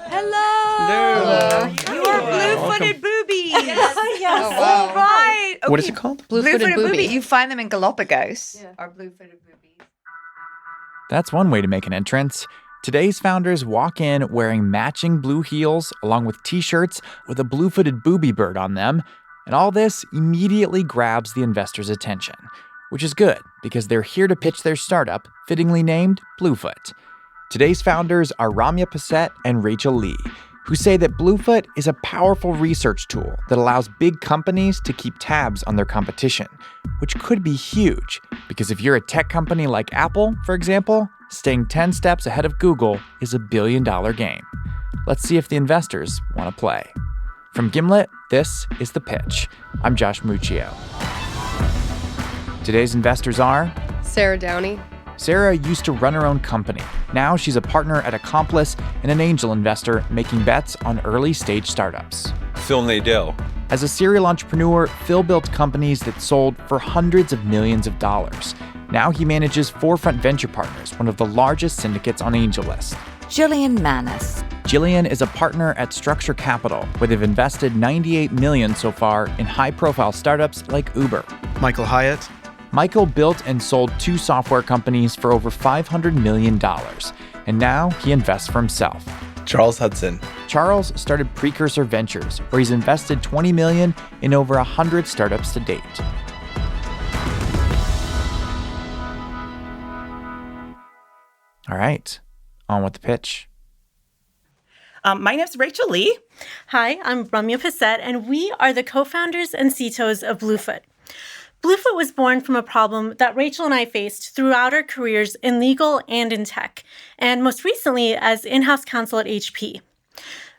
Hello. You are blue-footed boobies. Yes. Oh, wow. All right. What is it called? Blue-footed booby. You find them in Galapagos. Are blue-footed boobies. That's one way to make an entrance. Today's founders walk in wearing matching blue heels along with t-shirts with a blue-footed booby bird on them. And all this immediately grabs the investors' attention, which is good because they're here to pitch their startup, fittingly named BlueFoot. Today's founders are Ramya Possett and Rachel Lee, who say that BlueFoot is a powerful research tool that allows big companies to keep tabs on their competition, which could be huge because if you're a tech company like Apple, for example, staying 10 steps ahead of Google is a billion-dollar game. Let's see if the investors want to play. From Gimlet, this is The Pitch. I'm Josh Muccio. Today's investors are Sarah Downey. Sarah used to run her own company. Now she's a partner at Accomplice and an angel investor making bets on early-stage startups. Phil Nadell. As a serial entrepreneur, Phil built companies that sold for hundreds of millions of dollars. Now he manages Forefront Venture Partners, one of the largest syndicates on AngelList. Jillian Manis. Jillian is a partner at Structure Capital, where they've invested $98 million so far in high-profile startups like Uber. Michael Hyatt. Michael built and sold 2 software companies for over $500 million, and now he invests for himself. Charles Hudson. Charles started Precursor Ventures, where he's invested $20 million in over 100 startups to date. All right, on with the pitch. My name's Rachel Lee. Hi, I'm Ramya Possett, and we are the co-founders and CTOs of BlueFoot. BlueFoot was born from a problem that Rachel and I faced throughout our careers in legal and in tech, and most recently as in-house counsel at HP.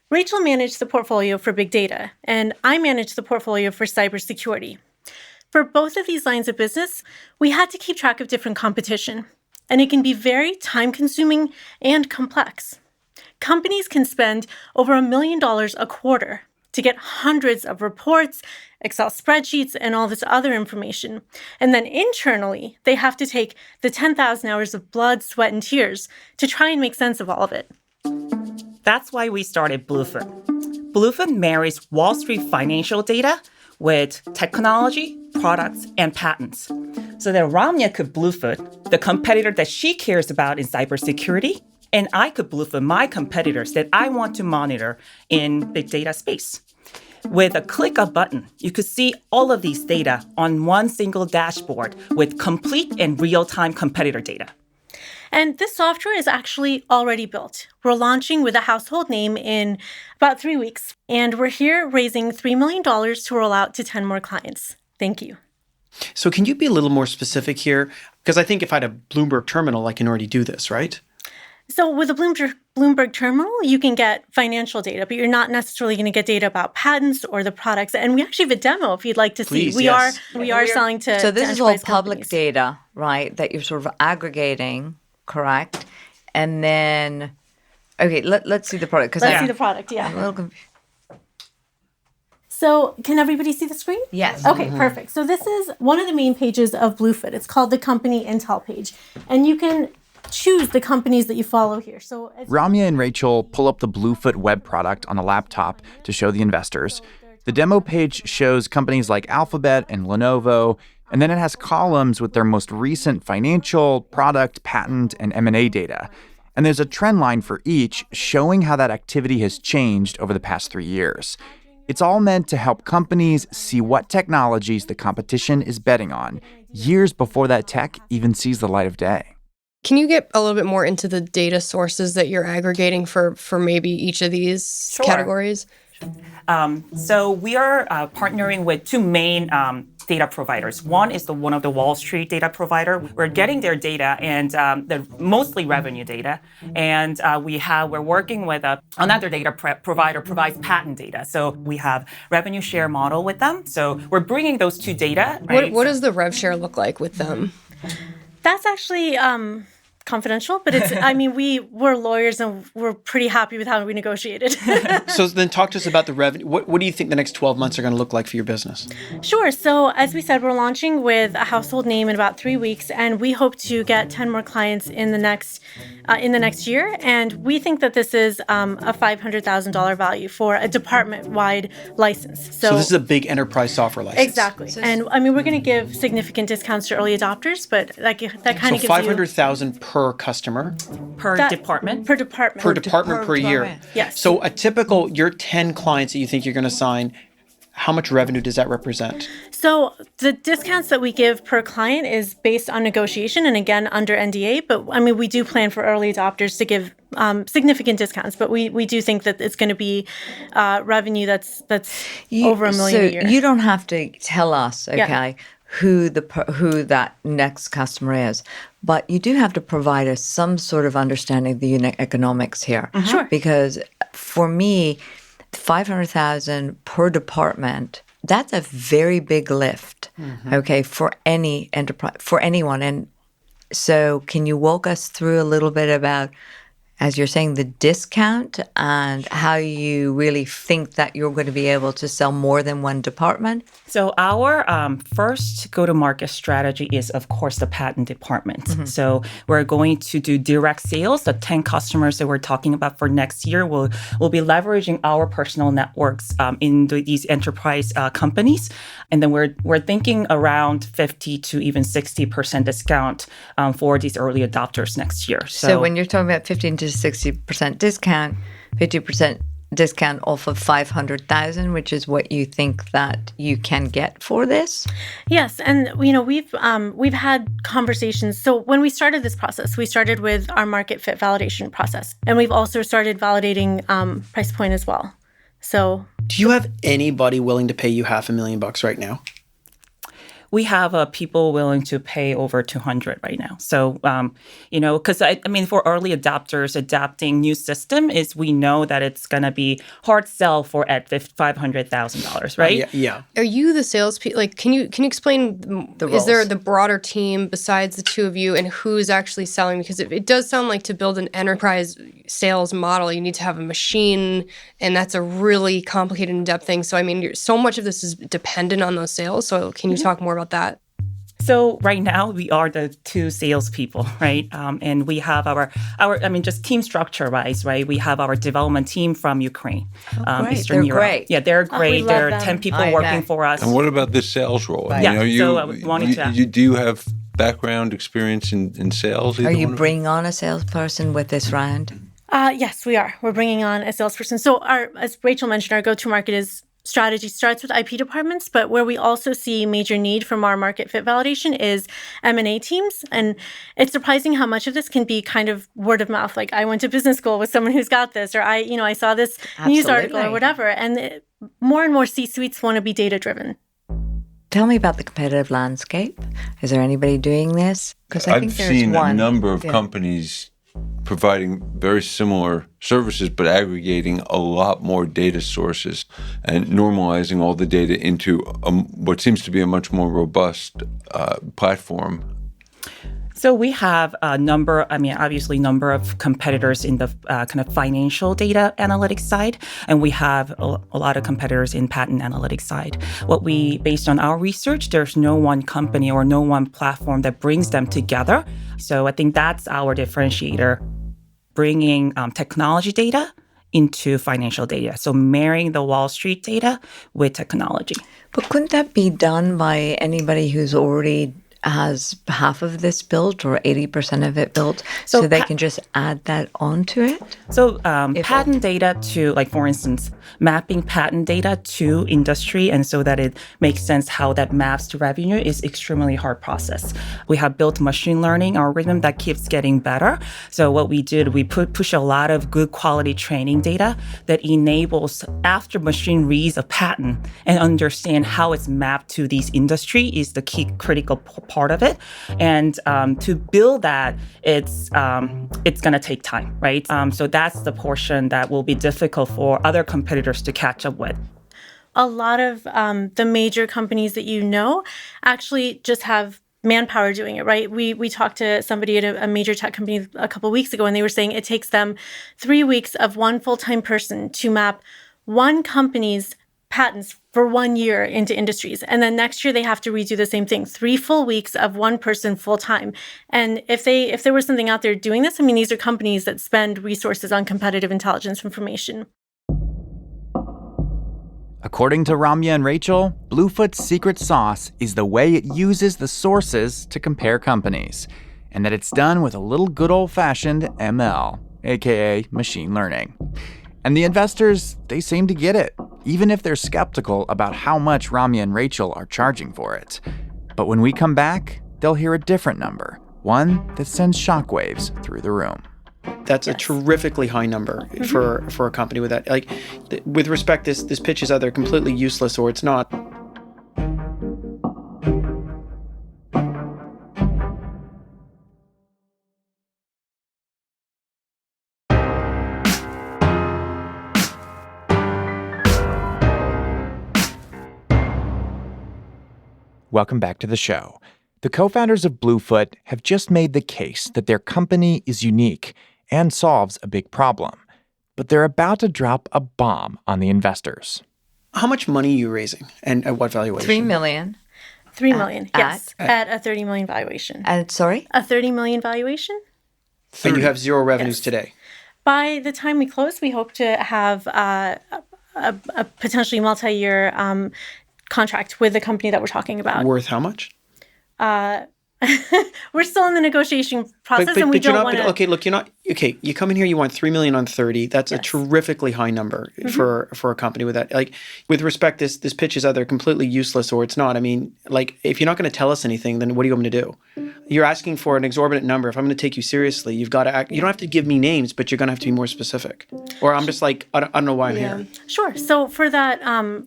Rachel managed the portfolio for big data, and I managed the portfolio for cybersecurity. For both of these lines of business, we had to keep track of different competition, and it can be very time-consuming and complex. Companies can spend over $1 million a quarter to get hundreds of reports, Excel spreadsheets, and all this other information. And then internally, they have to take the 10,000 hours of blood, sweat, and tears to try and make sense of all of it. That's why we started BlueFoot. BlueFoot marries Wall Street financial data with technology, products, and patents. So that Ramya could BlueFoot the competitor that she cares about in cybersecurity, and I could BlueFoot my competitors that I want to monitor in big data space. With a click of a button, you could see all of these data on one single dashboard with complete and real-time competitor data. And this software is actually already built. We're launching with a household name in about 3 weeks, and we're here raising $3 million to roll out to 10 more clients. Thank you. So can you be a little more specific here? Because I think if I had a Bloomberg terminal, I can already do this, right? So with a Bloomberg terminal, you can get financial data, but you're not necessarily going to get data about patents or the products. And we actually have a demo if you'd like to see. Please, yes. We are selling to So this is all public companies. data, right, that you're sort of aggregating, correct? And then, okay, let's see the product. Let's see the product, I'm a yeah. little confused. So can everybody see the screen? Yes. Okay, perfect. So this is one of the main pages of BlueFoot. It's called the company intel page. And you can choose the companies that you follow here. So Ramya and Rachel pull up the BlueFoot web product on a laptop to show the investors. The demo page shows companies like Alphabet and Lenovo, and then it has columns with their most recent financial, product, patent, and M&A data. And there's a trend line for each showing how that activity has changed over the past 3 years. It's all meant to help companies see what technologies the competition is betting on years before that tech even sees the light of day. Can you get a little bit more into the data sources that you're aggregating for maybe each of these categories? So we are partnering with 2 main data providers. One is one of the Wall Street data provider. We're getting their data, and they're mostly revenue data. And we're working with another data provider provides patent data. So we have revenue share model with them. So we're bringing those 2 data. Right? What does the rev share look like with them? that's actually confidential, but it's, I mean, we're lawyers and we're pretty happy with how we negotiated. So then talk to us about the revenue. What do you think the next 12 months are going to look like for your business? Sure. So as we said, we're launching with a household name in about 3 weeks, and we hope to get 10 more clients in the next year. And we think that this is a $500,000 value for a department-wide license. So this is a big enterprise software license. Exactly. And I mean, we're going to give significant discounts to early adopters, but that kind of So gives you 500,000 per customer. Per department. per department. Per department per year. Yes. So a typical, your 10 clients that you think you're going to sign, how much revenue does that represent? So the discounts that we give per client is based on negotiation and again under NDA. But I mean, we do plan for early adopters to give significant discounts. But we do think that it's going to be revenue that's over $1 million a year. So you don't have to tell us, okay, who that next customer is, but you do have to provide us some sort of understanding of the unit economics here. Sure. Because for me, 500,000 per department, that's a very big lift, okay, for any enterprise, for anyone. And so can you walk us through a little bit about, as you're saying, the discount and how you really think that you're going to be able to sell more than one department? So our first go-to-market strategy is, of course, the patent department. So we're going to do direct sales. The 10 customers that we're talking about for next year will be leveraging our personal networks in these enterprise companies. And then we're thinking around 50 to even 60% discount for these early adopters next year. So when you're talking about 15 to 60% discount, 50% discount off of 500,000, which is what you think that you can get for this? Yes, and we've had conversations. So when we started this process, we started with our market fit validation process, and we've also started validating price point as well. So, Do you have anybody willing to pay you $500,000 right now? we have people willing to pay over 200 right now. So, because I mean, for early adopters, adapting new system is we know that it's going to be hard sell for at $500,000, right? Yeah. Are you the salespeople? Like, can you explain? Is there roles. the broader team besides the two of you, and who's actually selling? Because it does sound like to build an enterprise sales model, you need to have a machine, and that's a really complicated, in-depth thing. So, I mean, so much of this is dependent on those sales. So, can you talk more about that? So right now we are the two salespeople, right? And we have our just team structure wise, right? We have our development team from Ukraine, great. Eastern They're Europe. great. Yeah, they're great. love There are them. 10 people I working bet. for us. And what about this sales role? Yeah, so I wanted to ask. Do you have background experience in sales? Are either you one of bringing on a salesperson with this round? yes, we are. We're bringing on a salesperson. So as Rachel mentioned, our go-to-market strategy starts with IP departments, but where we also see major need from our market fit validation is M&A teams. And it's surprising how much of this can be kind of word of mouth. Like, I went to business school with someone who's got this, or I saw this news article or Absolutely. whatever. And more and more C-suites want to be data-driven. Tell me about the competitive landscape. Is there anybody doing this? Because I think I've there's seen one. a number of Yeah. companies providing very similar services, but aggregating a lot more data sources and normalizing all the data into what seems to be a much more robust platform. So we have a number of competitors in the kind of financial data analytics side, and we have a lot of competitors in patent analytics side. Based on our research, there's no one company or no one platform that brings them together. So I think that's our differentiator, bringing technology data into financial data. So marrying the Wall Street data with technology. But couldn't that be done by anybody who's already has half of this built or 80% of it built, so they can just add that onto it? So patent data to, like, for instance, mapping patent data to industry, and so that it makes sense how that maps to revenue is extremely hard process. We have built machine learning algorithm that keeps getting better. So what we did, we push a lot of good quality training data that enables, after machine reads a patent and understand how it's mapped to these industry is the key critical part of it. And to build that, it's going to take time, right? So that's the portion that will be difficult for other competitors to catch up with. A lot of the major companies that actually just have manpower doing it, right? We talked to somebody at a major tech company a couple of weeks ago, and they were saying it takes them 3 weeks of one full-time person to map one company's patents for 1 year into industries. And then next year they have to redo the same thing, 3 full weeks of one person full-time. And if there was something out there doing this, I mean, these are companies that spend resources on competitive intelligence information. According to Ramya and Rachel, BlueFoot's secret sauce is the way it uses the sources to compare companies, and that it's done with a little good old-fashioned ML, aka machine learning. And the investors, they seem to get it, even if they're skeptical about how much Ramya and Rachel are charging for it. But when we come back, they'll hear a different number, one that sends shockwaves through the room. That's a terrifically high number for a company with that. Like, with respect, this pitch is either completely useless or it's not. Welcome back to the show. The co-founders of BlueFoot have just made the case that their company is unique and solves a big problem. But they're about to drop a bomb on the investors. How much money are you raising and at what valuation? $3 million. $3 million, yes, at a $30 million valuation. Sorry? A $30 million valuation? And you have zero revenues today. By the time we close, we hope to have a potentially multi-year contract with the company that we're talking about. Worth how much? We're still in the negotiation process, and we don't want to. Okay, look, you're not. Okay, you come in here, you want $3 million on 30. That's a terrifically high number for a company with that. Like, with respect, this pitch is either completely useless or it's not. I mean, like, if you're not going to tell us anything, then what do you want me to do? You're asking for an exorbitant number. If I'm going to take you seriously, you've got to act. You don't have to give me names, but you're going to have to be more specific. Or I'm just like, I don't know why I'm here. Sure. So for that,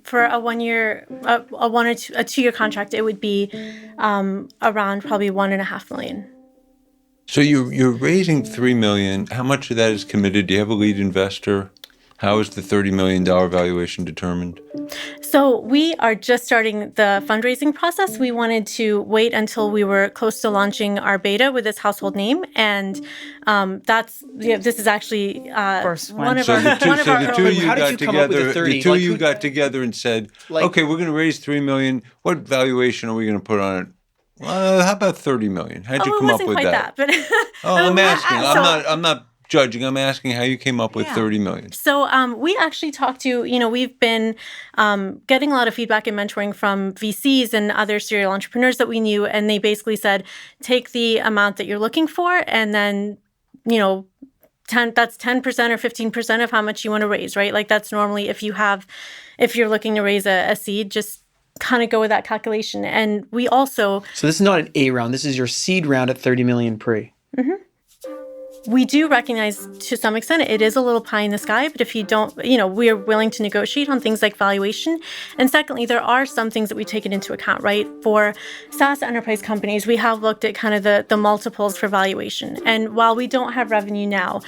for a 1 year, a 1 or 2 year contract, it would be around probably $1.5 million. So you're raising $3 million. How much of that is committed? Do you have a lead investor? How is the $30 million valuation determined? So we are just starting the fundraising process. We wanted to wait until we were close to launching our beta with this household name, and this is actually one of our the two of you How did got you come up with the together. 30? The two of you got together and said, "Okay, we're going to raise $3 million. What valuation are we going to put on it?" Well, how about $30 million? How'd you come up with that? But I'm asking. I'm not judging. I'm asking how you came up with $30 million. So we actually talked to, we've been getting a lot of feedback and mentoring from VCs and other serial entrepreneurs that we knew, and they basically said, take the amount that you're looking for, and then, that's 10% or 15% of how much you want to raise, right? Like, that's normally if you're looking to raise a seed, just kind of go with that calculation. And we also... So this is not an A round. This is your seed round at 30 million pre. Mm-hmm. We do recognize to some extent it is a little pie in the sky, but if you don't, we are willing to negotiate on things like valuation. And secondly, there are some things that we take into account, right? For SaaS enterprise companies, we have looked at kind of the multiples for valuation. And while we don't have revenue now,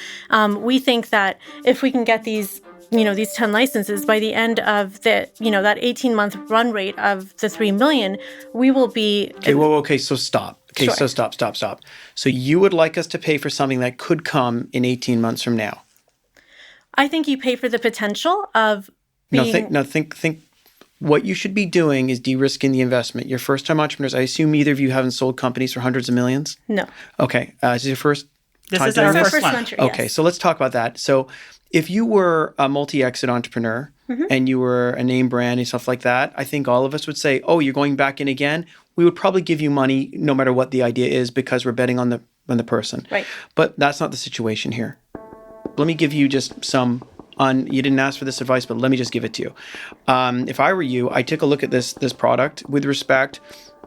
we think that if we can get these 10 licenses by the end of that 18-month run rate of the $3 million, we will be... Okay, so stop. Okay, Sure. so stop. So you would like us to pay for something that could come in 18 months from now? I think you pay for the potential of being... Think. What you should be doing is de-risking the investment. You're first-time entrepreneurs. I assume either of you haven't sold companies for hundreds of millions? No. Okay, is this your first time This is doing our this? first one. venture, Okay, yes. so let's talk about that. So if you were a multi-exit entrepreneur and you were a name brand and stuff like that, I think all of us would say, oh, you're going back in again? We would probably give you money no matter what the idea is because we're betting on the person. Right. But that's not the situation here. Let me give you just you didn't ask for this advice, but let me just give it to you. If I were you, I'd take a look at this product with respect.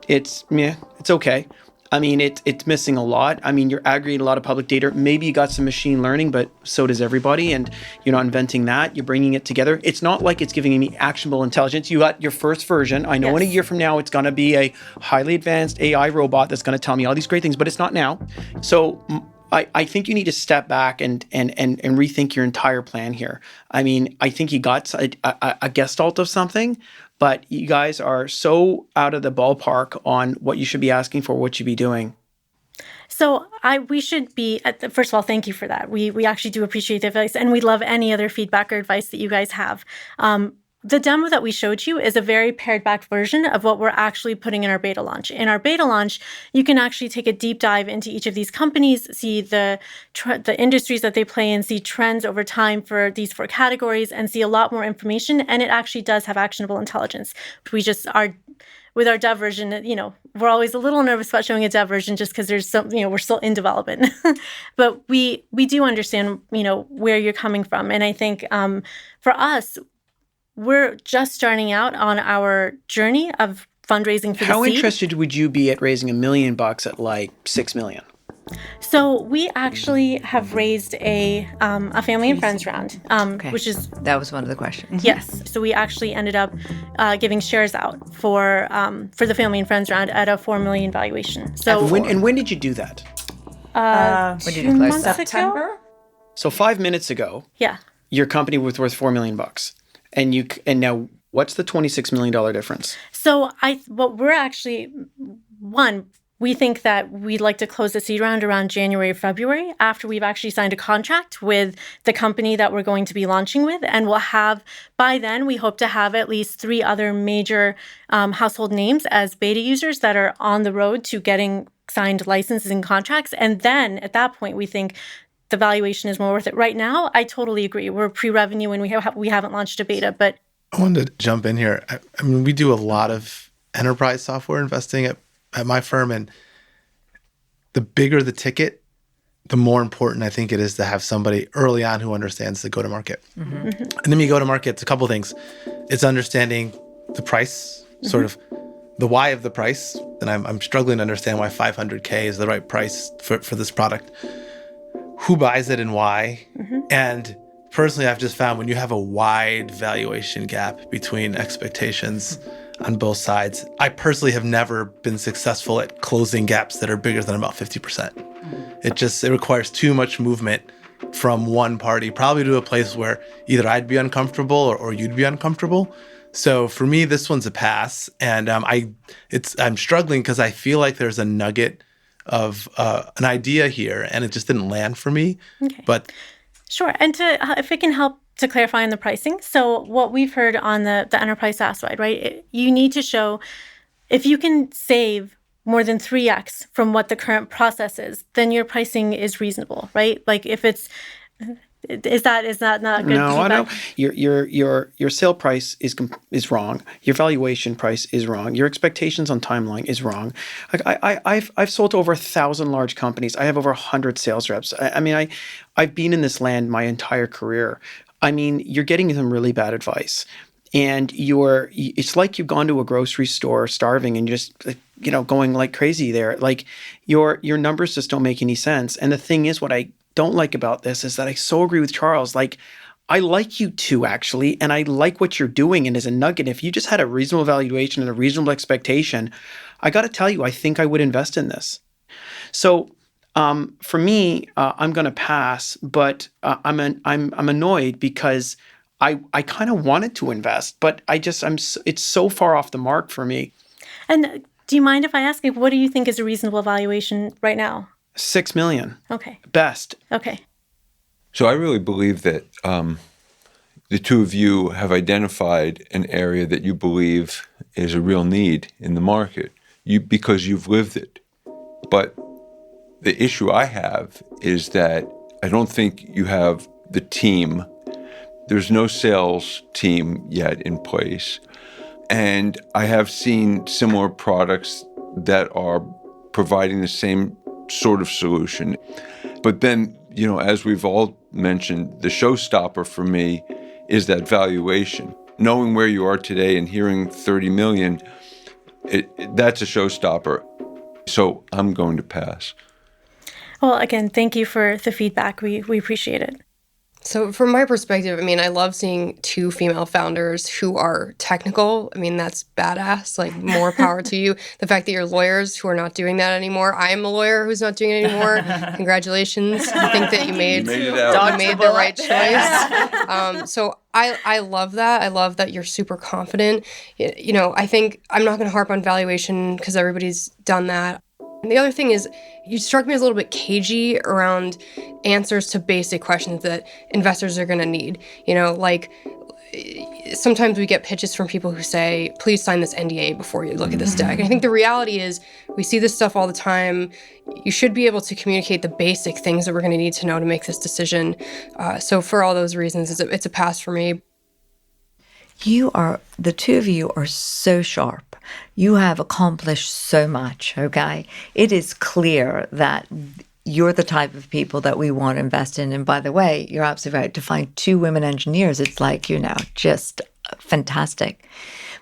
It's okay. I mean, it's missing a lot. I mean, you're aggregating a lot of public data. Maybe you got some machine learning, but so does everybody. And you're not inventing that. You're bringing it together. It's not like it's giving me actionable intelligence. You got your first version. I know in a year from now, it's going to be a highly advanced AI robot that's going to tell me all these great things, but it's not now. So I think you need to step back and rethink your entire plan here. I mean, I think you got a gestalt of something, but you guys are so out of the ballpark on what you should be asking for, what you should be doing. So we should be, first of all, thank you for that. We actually do appreciate the advice, and we love any other feedback or advice that you guys have. The demo that we showed you is a very pared back version of what we're actually putting in our beta launch. In our beta launch, you can actually take a deep dive into each of these companies, see the industries that they play in, see trends over time for these 4 categories, and see a lot more information. And it actually does have actionable intelligence. We just are, with our dev version, we're always a little nervous about showing a dev version just because there's some, we're still in development. But we do understand, where you're coming from. And I think for us, we're just starting out on our journey of fundraising for the seed. How interested would you be at raising $1 million at like $6 million? So we actually have raised a family and friends round, which is that was one of the questions. Yes. So we actually ended up giving shares out for the family and friends round at a $4 million valuation. So when did you do that? When did you close that? September. So 5 minutes ago. Yeah. Your company was worth $4 million, and now what's the $26 million difference? So we think that we'd like to close the seed round around January or February after we've actually signed a contract with the company that we're going to be launching with. And by then, we hope to have at least 3 other major household names as beta users that are on the road to getting signed licenses and contracts. And then at that point, we think the valuation is more worth it. Right now, I totally agree. We're pre-revenue and we haven't launched a beta, but I wanted to jump in here. I mean, we do a lot of enterprise software investing at my firm, and the bigger the ticket, the more important I think it is to have somebody early on who understands the go-to-market. Mm-hmm. And then you go to market, it's a couple things. It's understanding the price, sort of the why of the price. And I'm struggling to understand why $500K is the right price for this product. Who buys it and why? Mm-hmm. And personally, I've just found when you have a wide valuation gap between expectations on both sides, I personally have never been successful at closing gaps that are bigger than about 50%. It requires too much movement from one party, probably to a place where either I'd be uncomfortable or you'd be uncomfortable. So for me, this one's a pass, and I'm struggling because I feel like there's a nugget of an idea here, and it just didn't land for me. Okay. But sure, and if it can help to clarify on the pricing. So what we've heard on the enterprise SaaS side, right? You need to show if you can save more than 3x from what the current process is, then your pricing is reasonable, right? Like if it's is that not good? No, I know your sale price is wrong. Your valuation price is wrong. Your expectations on timeline is wrong. Like I've sold to over 1,000 large companies. I have over 100 sales reps. I've been in this land my entire career. I mean, you're getting some really bad advice, and it's like you've gone to a grocery store starving and just going like crazy there. Like your numbers just don't make any sense. And the thing is, what I don't like about this is that I so agree with Charles. Like, I like you too, actually, and I like what you're doing. And as a nugget, if you just had a reasonable valuation and a reasonable expectation, I got to tell you, I think I would invest in this. So for me, I'm going to pass, but I'm annoyed because I kind of wanted to invest, but it's so far off the mark for me. And do you mind if I ask you, what do you think is a reasonable valuation right now? $6 million. Okay. Best. Okay. So I really believe that the two of you have identified an area that you believe is a real need in the market, because you've lived it. But the issue I have is that I don't think you have the team. There's no sales team yet in place. And I have seen similar products that are providing the same sort of solution. But then, as we've all mentioned, the showstopper for me is that valuation. Knowing where you are today and hearing 30 million, that's a showstopper. So I'm going to pass. Well, again, thank you for the feedback. We appreciate it. So from my perspective, I mean, I love seeing two female founders who are technical. I mean, that's badass. Like, more power to you. The fact that you're lawyers who are not doing that anymore. I am a lawyer who's not doing it anymore. Congratulations. I think that you made it out. you made the right choice. So I love that. I love that you're super confident. You know, I think I'm not going to harp on valuation because everybody's done that. And the other thing is, you struck me as a little bit cagey around answers to basic questions that investors are going to need. You know, like, sometimes we get pitches from people who say, please sign this NDA before you look at this deck. And I think the reality is, we see this stuff all the time. You should be able to communicate the basic things that we're going to need to know to make this decision. So for all those reasons, it's a pass for me. The two of you are so sharp. You have accomplished so much, okay? It is clear that you're the type of people that we want to invest in. And by the way, you're absolutely right. To find two women engineers, it's like, just fantastic.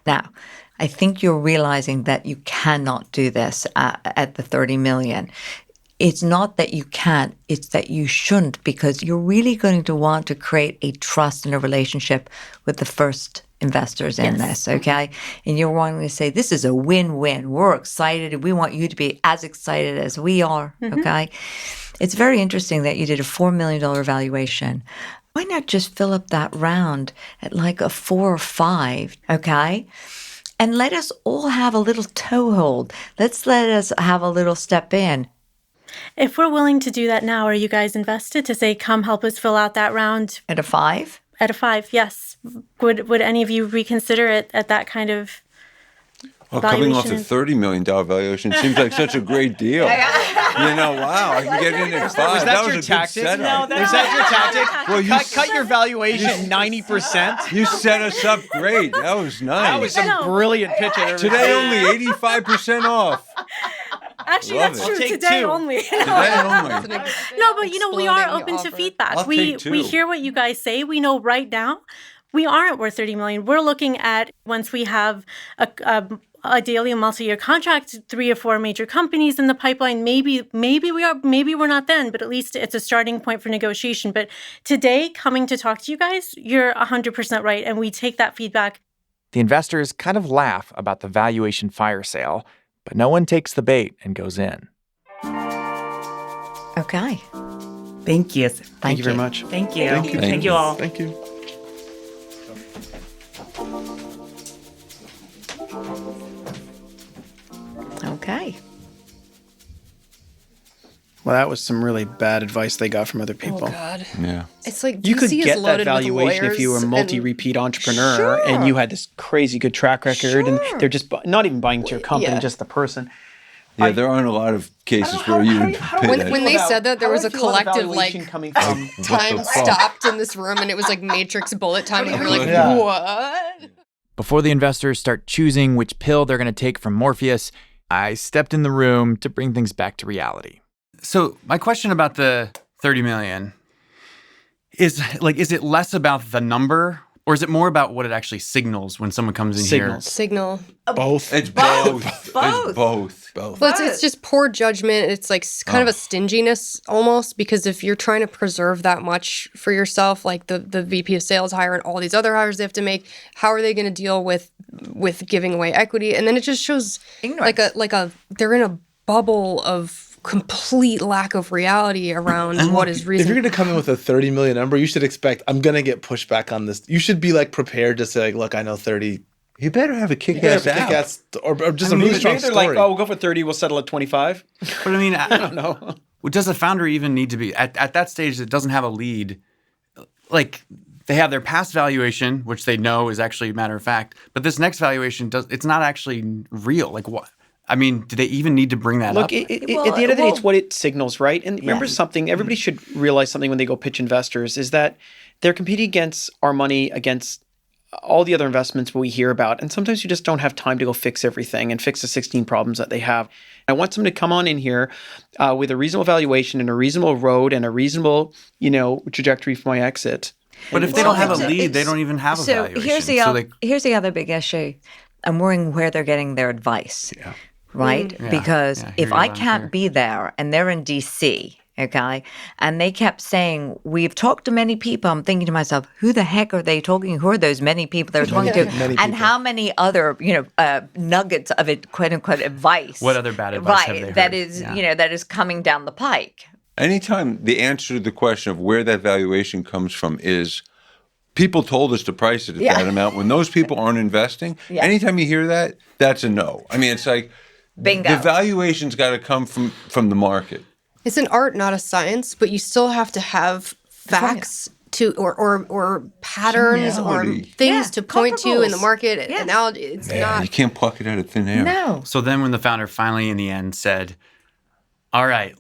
Now, I think you're realizing that you cannot do this at the 30 million. It's not that you can't, it's that you shouldn't, because you're really going to want to create a trust and a relationship with the first investors in this, okay? And you're wanting to say, this is a win-win. We're excited, and we want you to be as excited as we are, okay? It's very interesting that you did a $4 million valuation. Why not just fill up that round at like a 4 or 5, okay? And let us all have a little toehold. Let us have a little step in. If we're willing to do that now, are you guys invested to say, come help us fill out that round? At a 5? At a 5, yes. Would any of you reconsider it at that kind of Well, coming off valuation? a $30 million valuation seems like such a great deal. Wow, I can get in at 5. Was that your was a tactic? good setup. Is that your tactic? Well, cut your valuation 90%. You set us up great. That was nice. That was some brilliant pitch I've ever Today seen. only 85% off. Actually, Love that's it. true. Take Today two. only. Today only. No, but we are Exploding open to offer. feedback. I'll We take 2. we hear what you guys say. We know right now we aren't worth 30 million. We're looking at, once we have ideally a multi-year contract, 3 or 4 major companies in the pipeline. Maybe we are. Maybe we're not then. But at least it's a starting point for negotiation. But today, coming to talk to you guys, you're 100% right, and we take that feedback. The investors kind of laugh about the valuation fire sale, but no one takes the bait and goes in. Okay. Thank you. Thank you very much. Thank you. Thank you. Thank you all. Thank you. Okay. Well, that was some really bad advice they got from other people. Oh, God. Yeah. It's like, You could DC is get that loaded with valuation if you were a lawyers multi-repeat entrepreneur and you had this crazy good track record, and they're just not even buying into your company, Yeah. just the person. Yeah, there aren't a lot of cases where you would pay When that. they said that, there was a collective, like, coming from. time the fuck? stopped in this room, and it was like Matrix bullet time, and we were like, Yeah. what? Before the investors start choosing which pill they're going to take from Morpheus, I stepped in the room to bring things back to reality. So my question about the 30 million is it less about the number, or is it more about what it actually signals when someone comes in Signals. Signal. Both. It's both. Both. It's both. Well, it's just poor judgment. It's like kind of a stinginess almost, because if you're trying to preserve that much for yourself, like the VP of sales hire and all these other hires they have to make, how are they going to deal with giving away equity? And then it just shows Ignorance. like a they're in a bubble of complete lack of reality around what is If reasonable. you're going to come in with a 30 million number, you should expect, I'm going to get pushback on this. You should be like prepared to say, like, look, I know 30. You better have a You kick-ass better app. kick-ass, or just a Maybe really strong they're story. like, oh, we'll go for 30, we'll settle at 25. But I mean, I don't know. does a founder even need to be at that stage that doesn't have a lead? Like, they have their past valuation, which they know is actually a matter of fact, but this next valuation it's not actually real. Like, what? I mean, do they even need to bring that Look, up? at the end of the day, it's what it signals, right? And remember Yeah. something, everybody should realize something when they go pitch investors, is that they're competing against our money, against all the other investments we hear about. And sometimes you just don't have time to go fix everything and fix the 16 problems that they have. I want someone to come on in here with a reasonable valuation and a reasonable road and a reasonable, trajectory for my exit. But if they don't have a it's- lead, they it's- don't even have a so valuation. here's the other big issue. I'm worrying where they're getting their advice, right? Yeah, Because yeah, hear if you I loud and can't clear. be there and they're in DC, Okay. And they kept saying, we've talked to many people. I'm thinking to myself, who the heck are they talking? Who are those many people they're talking to? Many And people. how many other, nuggets of it, quote unquote, advice. What other bad advice have they heard? That is, Yeah. that is coming down the pike. Anytime the answer to the question of where that valuation comes from is people told us to price it at that amount, when those people aren't investing, anytime you hear that, that's a no. I mean, it's like Bingo. the valuation's got to come from the market. It's an art, not a science, but you still have to have facts to or patterns or Geniality. things to point to in the comparables. market. Yes. Analogy. It's You not. can't pluck it out of thin air. No. So then when the founder finally in the end said, all right,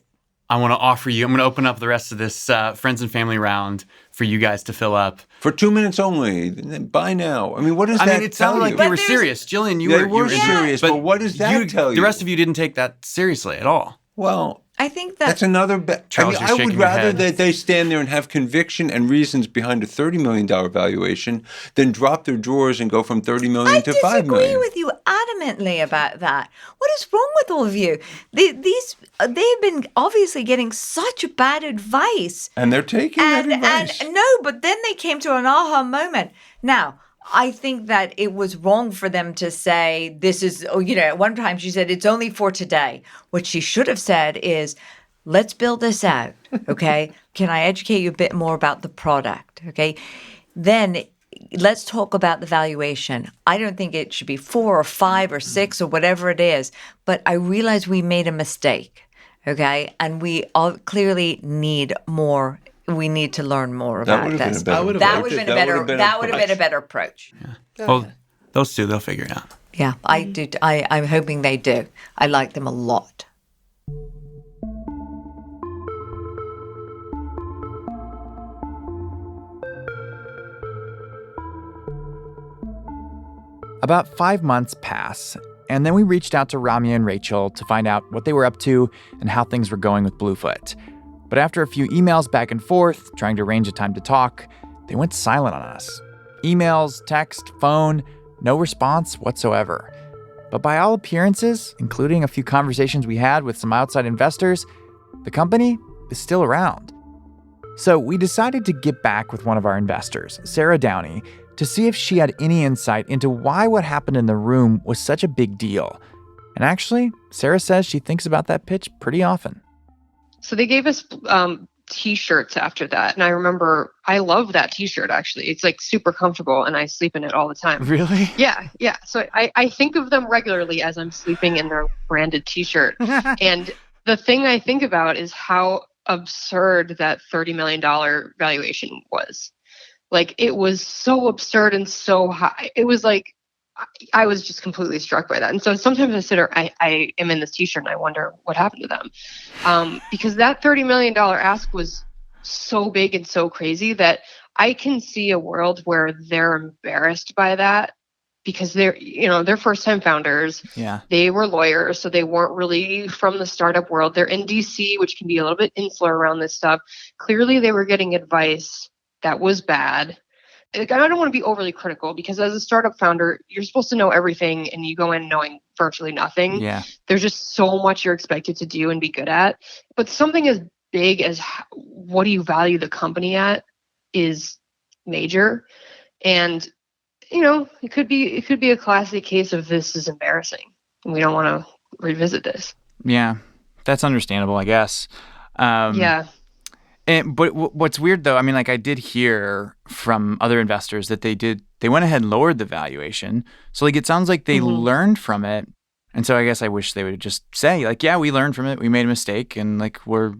I'm going to open up the rest of this friends and family round for you guys to fill up. For 2 minutes only. Buy now. I mean, what does that It tell sounded like you? they were serious. Jillian, you They were were serious, but what does that tell you? The rest of you didn't take that seriously at all. Well, I think that's another Charles, you're I would shaking your rather head. that they stand there and have conviction and reasons behind a $30 million valuation than drop their drawers and go from $30 million to $5 disagree million. with you adamantly about that. What is wrong with all of you? They've been obviously getting such bad advice. And they're taking that advice. And no, but then they came to an aha moment. Now, I think that it was wrong for them to say this is, at one time she said it's only for today. What she should have said is, let's build this out, okay? Can I educate you a bit more about the product, okay? Then let's talk about the valuation. I don't think it should be 4 or 5 or 6 or whatever it is, but I realize we made a mistake, okay? And we all clearly need more. We need to learn more That about would have this. been a better That approach. would have been That a better. would have been That would have been a approach. better approach. Well, those two, they'll figure it out. Yeah, I do. I'm hoping they do. I like them a lot. About 5 months pass, and then we reached out to Ramya and Rachel to find out what they were up to and how things were going with BlueFoot. But after a few emails back and forth, trying to arrange a time to talk, they went silent on us. Emails, text, phone, no response whatsoever. But by all appearances, including a few conversations we had with some outside investors, the company is still around. So we decided to get back with one of our investors, Sarah Downey, to see if she had any insight into why what happened in the room was such a big deal. And actually, Sarah says she thinks about that pitch pretty often. So they gave us T-shirts after that. And I remember, I love that T-shirt, actually. It's like super comfortable and I sleep in it all the time. Really? Yeah. So I think of them regularly as I'm sleeping in their branded T-shirt. And the thing I think about is how absurd that $30 million valuation was. Like, it was so absurd and so high. It was like, I was just completely struck by that. And so sometimes I sit or I am in this T-shirt and I wonder what happened to them. Because that $30 million ask was so big and so crazy that I can see a world where they're embarrassed by that because they're first-time founders. Yeah. They were lawyers, so they weren't really from the startup world. They're in DC, which can be a little bit insular around this stuff. Clearly, they were getting advice that was bad. I don't want to be overly critical because as a startup founder, you're supposed to know everything and you go in knowing virtually nothing. Yeah. There's just so much you're expected to do and be good at. But something as big as what do you value the company at is major. And, it could be a classic case of this is embarrassing and we don't want to revisit this. Yeah. That's understandable, I guess. Yeah. But what's weird, though, I did hear from other investors that they went ahead and lowered the valuation. So, it sounds like they learned from it. And so I guess I wish they would just say, yeah, we learned from it. We made a mistake and, we're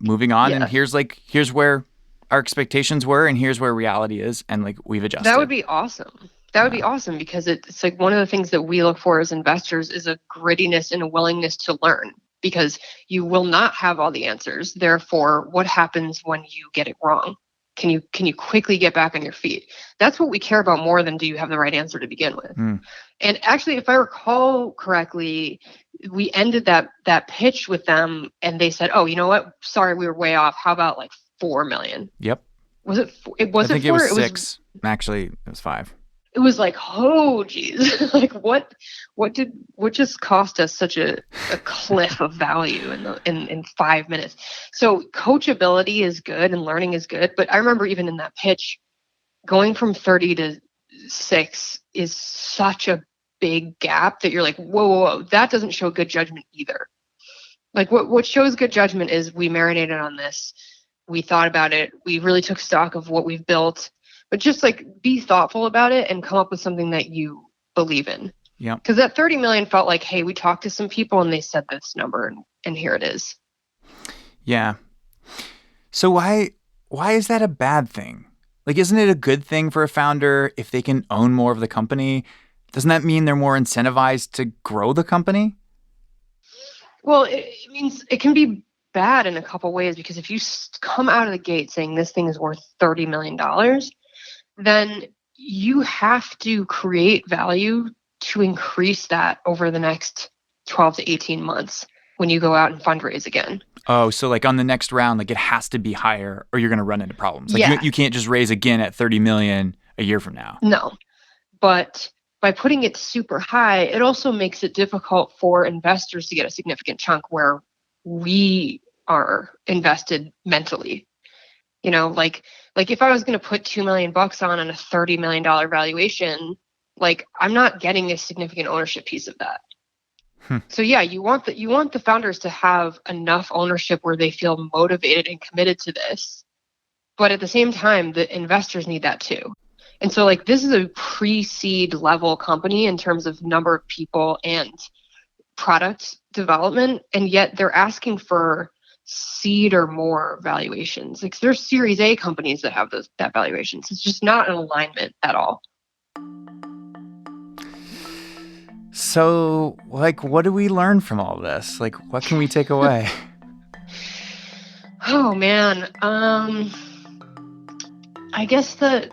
moving on. Yeah. And here's where our expectations were and here's where reality is. And, we've adjusted. That would be awesome. That would be awesome because it's like one of the things that we look for as investors is a grittiness and a willingness to learn. Because you will not have all the answers. Therefore, what happens when you get it wrong? Can you quickly get back on your feet? That's what we care about more than do you have the right answer to begin with. And actually, if I recall correctly, we ended that pitch with them and they said, oh, you know what? Sorry, we were way off. How about 4 million? Yep. Was it? I think it was 4? 6. Actually, it was 5. it was like, oh geez, like what just cost us such a cliff of value in 5 minutes. So coachability is good and learning is good, but I remember even in that pitch, going from 30 to 6 is such a big gap that you're like, whoa, that doesn't show good judgment either. Like what shows good judgment is we marinated on this, we thought about it, we really took stock of what we've built, but just like be thoughtful about it and come up with something that you believe in. Yeah. Because that 30 million felt like, hey, we talked to some people and they said this number and here it is. Yeah. So why is that a bad thing? Like, isn't it a good thing for a founder if they can own more of the company? Doesn't that mean they're more incentivized to grow the company? Well, it means it can be bad in a couple ways, because if you come out of the gate saying this thing is worth $30 million, then you have to create value to increase that over the next 12 to 18 months when you go out and fundraise again. Oh, so like on the next round, like it has to be higher or you're going to run into problems. Like Yeah. you can't just raise again at 30 million a year from now. No, but by putting it super high, it also makes it difficult for investors to get a significant chunk where we are invested mentally. You know, like if I was going to put $2 million on a $30 million valuation, like I'm not getting a significant ownership piece of that. So yeah, you want the founders to have enough ownership where they feel motivated and committed to this. But at the same time, the investors need that too. And so like this is a pre-seed level company in terms of number of people and product development, and yet they're asking for seed or more valuations. Like there's Series A companies that have that valuations. It's just not an alignment at all. So, like, what do we learn from all this? Like, what can we take away? Oh man, I guess that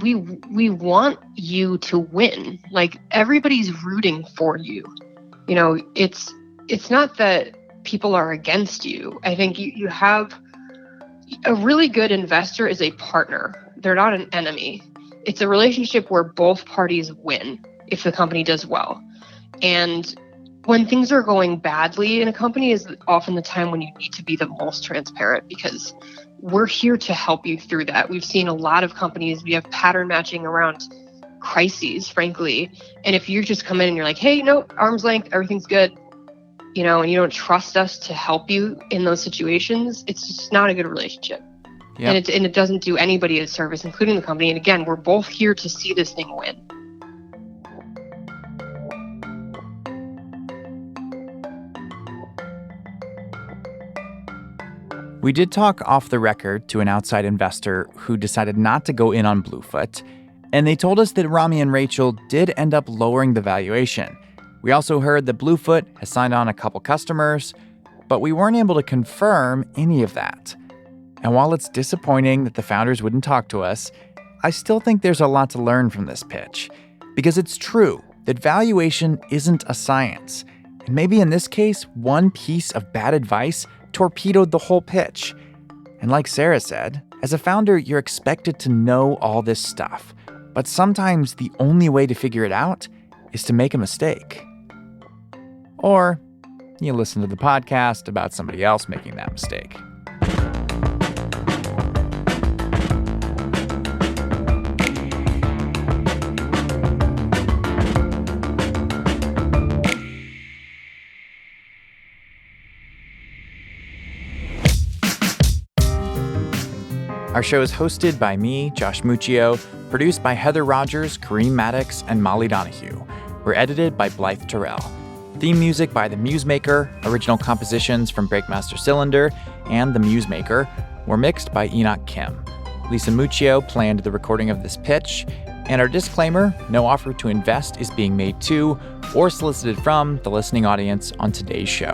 we want you to win. Like everybody's rooting for you. You know, it's not that people are against you. I think you have a really good investor is a partner. They're not an enemy. It's a relationship where both parties win if the company does well. And when things are going badly in a company is often the time when you need to be the most transparent, because we're here to help you through that. We've seen a lot of companies, we have pattern matching around crises, frankly. And if you just come in and you're like, hey, no, arm's length, everything's good, you know, and you don't trust us to help you in those situations, it's just not a good relationship. Yep. And it doesn't do anybody a service, including the company. And again, we're both here to see this thing win. We did talk off the record to an outside investor who decided not to go in on BlueFoot, and they told us that Ramya and Rachel did end up lowering the valuation. We also heard that BlueFoot has signed on a couple customers, but we weren't able to confirm any of that. And while it's disappointing that the founders wouldn't talk to us, I still think there's a lot to learn from this pitch. Because it's true that valuation isn't a science. And maybe in this case, one piece of bad advice torpedoed the whole pitch. And like Sarah said, as a founder, you're expected to know all this stuff. But sometimes the only way to figure it out is to make a mistake. Or you listen to the podcast about somebody else making that mistake. Our show is hosted by me, Josh Muccio, produced by Heather Rogers, Kareem Maddox, and Molly Donahue. We're edited by Blythe Terrell. Theme music by The Musemaker, original compositions from Breakmaster Cylinder and The Musemaker were mixed by Enoch Kim. Lisa Muccio planned the recording of this pitch, and our disclaimer, no offer to invest is being made to or solicited from the listening audience on today's show.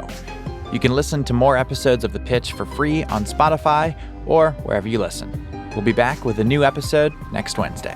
You can listen to more episodes of The Pitch for free on Spotify or wherever you listen. We'll be back with a new episode next Wednesday.